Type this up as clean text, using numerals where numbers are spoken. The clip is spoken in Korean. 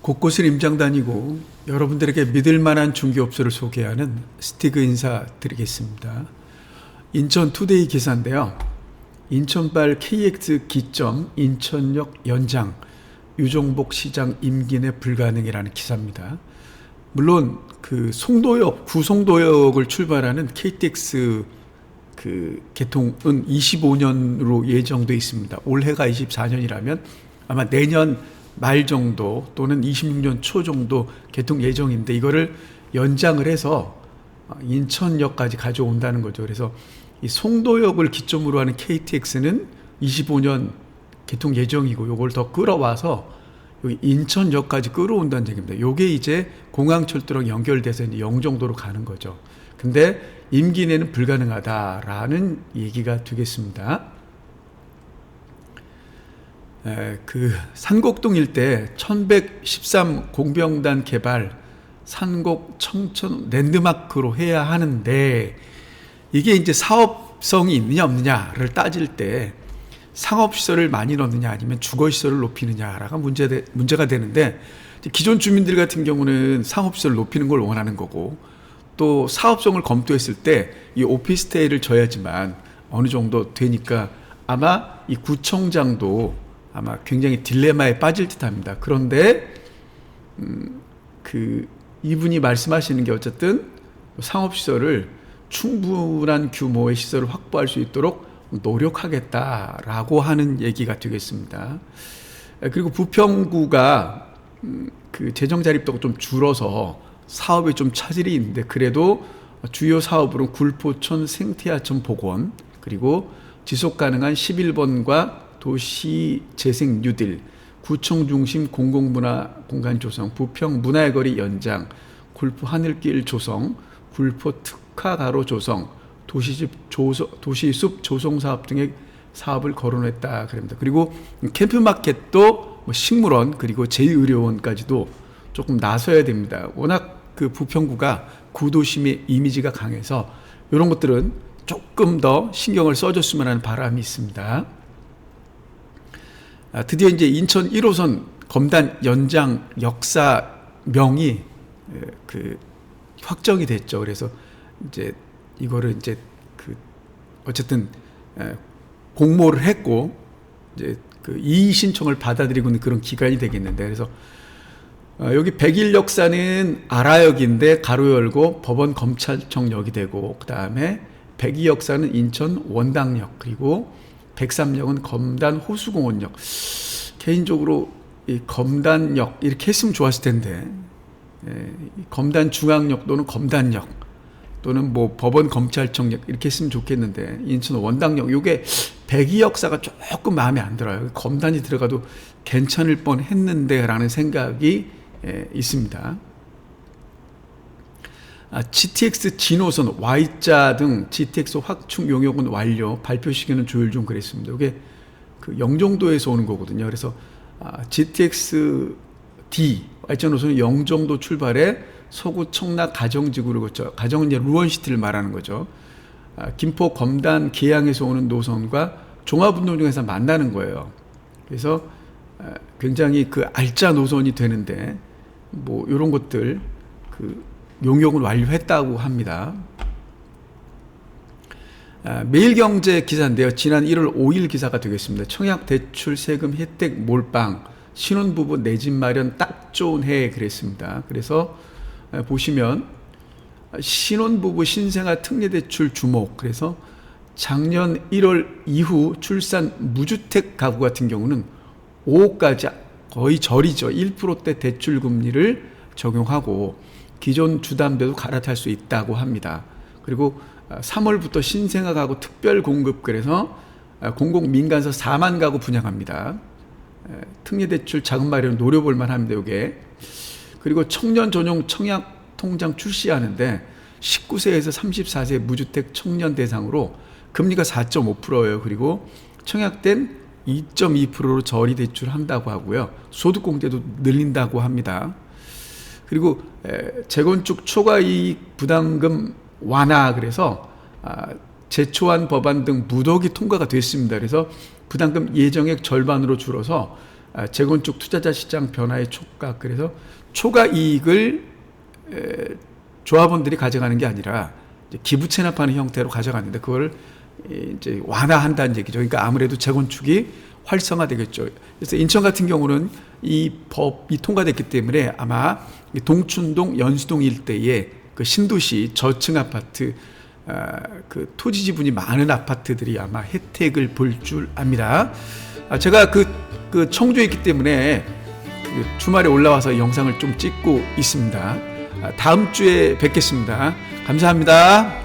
곳곳을 임장 다니고 여러분들에게 믿을 만한 중개업소를 소개하는 스티그 인사드리겠습니다. 인천 투데이 기사인데요. 인천발 KX 기점 인천역 연장 유종복 시장 임기 내 불가능이라는 기사입니다. 물론 그 송도역 구송도역을 출발하는 KTX 개통은 25년으로 예정돼 있습니다. 올해가 24년이라면 아마 내년 말 정도 또는 26년 초 정도 개통 예정인데 이거를 연장을 해서 인천역까지 가져온다는 거죠. 그래서 이 송도역을 기점으로 하는 KTX는 25년 개통 예정이고 요걸 더 끌어와서 여기 인천역까지 끌어온다는 얘기입니다. 요게 이제 공항철도랑 연결돼서 이제 영종도로 가는 거죠. 근데 임기 내는 불가능하다라는 얘기가 되겠습니다. 산곡동 일대 1113 공병단 개발 산곡 청천 랜드마크로 해야 하는데 이게 이제 사업성이 있느냐 없느냐를 따질 때 상업시설을 많이 넣느냐 아니면 주거시설을 높이느냐가 문제가 되는데 기존 주민들 같은 경우는 상업시설을 높이는 걸 원하는 거고 또 사업성을 검토했을 때 이 오피스텔을 줘야지만 어느 정도 되니까 아마 이 구청장도 아마 굉장히 딜레마에 빠질 듯합니다. 그런데 이분이 말씀하시는 게 어쨌든 상업시설을 충분한 규모의 시설을 확보할 수 있도록 노력하겠다라고 하는 얘기가 되겠습니다. 그리고 부평구가 그 재정 자립도가 좀 줄어서 사업에 좀 차질이 있는데 그래도 주요 사업으로 굴포천 생태하천 복원 그리고 지속 가능한 11번과 도시 재생 뉴딜, 구청 중심 공공문화 공간 조성, 부평 문화의 거리 연장, 굴포 하늘길 조성, 굴포 특화 가로 조성, 도시숲 조성 사업 등의 사업을 거론했다 그럽니다. 그리고 캠프마켓도 식물원 그리고 제2의료원까지도 조금 나서야 됩니다. 워낙 그 부평구가 구도심의 이미지가 강해서 이런 것들은 조금 더 신경을 써줬으면 하는 바람이 있습니다. 드디어 이제 인천 1호선 검단 연장 역사명이 확정이 됐죠. 그래서 이제 이거를 이제 어쨌든 공모를 했고 이제 이의 신청을 받아들이고 있는 그런 기간이 되겠는데 그래서 여기 백일 역사는 아라역인데 가로 열고 법원 검찰청역이 되고 그 다음에 백이 역사는 인천 원당역 그리고 103역은 검단 호수공원역. 개인적으로 이 검단역 이렇게 했으면 좋았을 텐데 검단 중앙역 또는 검단역 또는 뭐 법원 검찰청역 이렇게 했으면 좋겠는데 인천 원당역 요게 백이 역사가 조금 마음에 안 들어요. 검단이 들어가도 괜찮을 뻔했는데 라는 생각이 있습니다. GTX 진호선 Y자 등 GTX 확충 용역은 완료 발표 시기는 조율 중 그랬습니다. 이게 그 영종도에서 오는 거거든요. 그래서 GTX D Y자 노선은 영종도 출발해 서구 청라 가정지구를 거쳐 가정은 이제 루원시티를 말하는 거죠. 김포 검단 계양에서 오는 노선과 종합운동장에서 만나는 거예요. 그래서 굉장히 그 알짜 노선이 되는데 뭐 이런 것들 용역은 완료했다고 합니다. 매일경제 기사인데요. 지난 1월 5일 기사가 되겠습니다. 청약 대출 세금 혜택 몰빵 신혼부부 내 집 마련 딱 좋은 해 그랬습니다. 그래서 보시면 신혼부부 신생아 특례대출 주목 그래서 작년 1월 이후 출산 무주택 가구 같은 경우는 5억까지 거의 절이죠. 1%대 대출 금리를 적용하고 기존 주담대도 갈아탈 수 있다고 합니다. 그리고 3월부터 신생아 가구 특별 공급 그래서 공공민간서 4만 가구 분양합니다. 특례대출 자금 마련 노려볼 만합니다. 이게 그리고 청년 전용 청약 통장 출시하는데 19세에서 34세 무주택 청년 대상으로 금리가 4.5%예요. 그리고 청약된 2.2%로 저리 대출한다고 하고요. 소득공제도 늘린다고 합니다. 그리고 재건축 초과이익 부담금 완화 그래서 제초안 법안 등 무더기 통과가 됐습니다. 그래서 부담금 예정액 절반으로 줄어서 재건축 투자자 시장 변화의 촉각, 그래서 초과 이익을 조합원들이 가져가는 게 아니라 이제 기부 체납하는 형태로 가져갔는데 그걸 이제 완화한다는 얘기죠. 그러니까 아무래도 재건축이 활성화되겠죠. 그래서 인천 같은 경우는 이 법이 통과됐기 때문에 아마 동춘동, 연수동 일대에 그 신도시 저층 아파트, 그 토지 지분이 많은 아파트들이 아마 혜택을 볼 줄 압니다. 제가 그 청주에 있기 때문에 그 주말에 올라와서 영상을 좀 찍고 있습니다. 다음 주에 뵙겠습니다. 감사합니다.